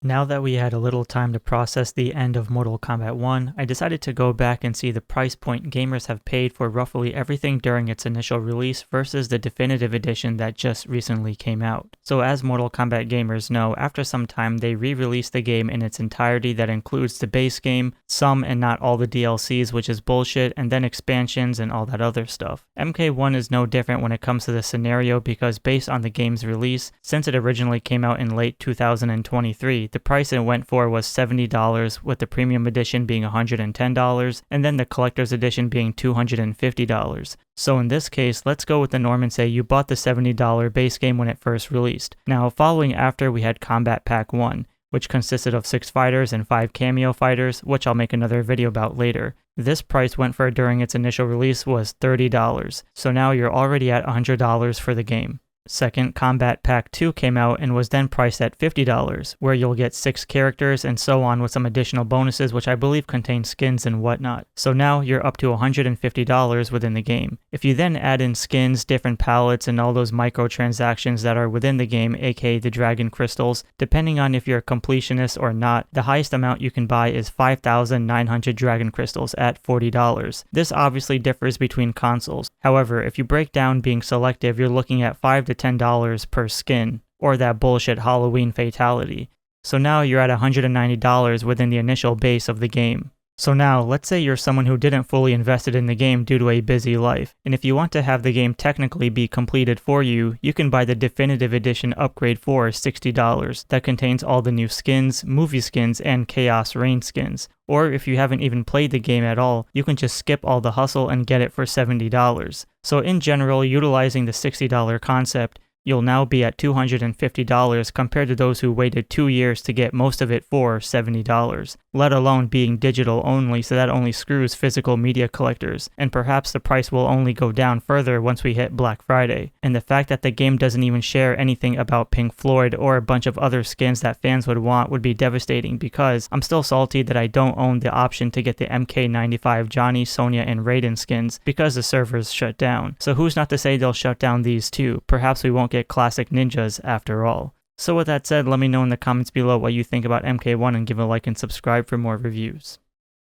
Now that we had a little time to process the end of Mortal Kombat 1, I decided to go back and see the price point gamers have paid for roughly everything during its initial release versus the definitive edition that just recently came out. So as Mortal Kombat gamers know, after some time they re-released the game in its entirety that includes the base game, some and not all the DLCs, which is bullshit, and then expansions and all that other stuff. MK1 is no different when it comes to the scenario because based on the game's release, since it originally came out in late 2023, the price it went for was $70, with the premium edition being $110, and then the collector's edition being $250. So in this case, let's go with the norm and say you bought the $70 base game when it first released. Now, following after, we had Kombat Pack 1, which consisted of 6 fighters and 5 cameo fighters, which I'll make another video about later. This price went for during its initial release was $30, so now you're already at $100 for the game. Second, Kombat Pack 2 came out and was then priced at $50, where you'll get 6 characters and so on with some additional bonuses which I believe contain skins and whatnot. So now you're up to $150 within the game. If you then add in skins, different palettes, and all those microtransactions that are within the game, aka the Dragon Crystals, depending on if you're a completionist or not, the highest amount you can buy is 5,900 Dragon Crystals at $40. This obviously differs between consoles. However, if you break down being selective, you're looking at $5 to $10 per skin, or that bullshit Halloween fatality. So now you're at $190 within the initial base of the game. So now, let's say you're someone who didn't fully invested in the game due to a busy life, and if you want to have the game technically be completed for you, you can buy the definitive edition upgrade for $60 that contains all the new skins, movie skins, and Chaos Reign skins. Or if you haven't even played the game at all, you can just skip all the hustle and get it for $70. So in general, utilizing the $60 concept, you'll now be at $250 compared to those who waited 2 years to get most of it for $70, let alone being digital only, so that only screws physical media collectors, and perhaps the price will only go down further once we hit Black Friday. And the fact that the game doesn't even share anything about Pink Floyd or a bunch of other skins that fans would want would be devastating, because I'm still salty that I don't own the option to get the MK95 Johnny, Sonya, and Raiden skins because the servers shut down. So who's not to say they'll shut down these too? Perhaps we won't get classic ninjas after all. So with that said, let me know in the comments below what you think about MK1 and give a like and subscribe for more reviews.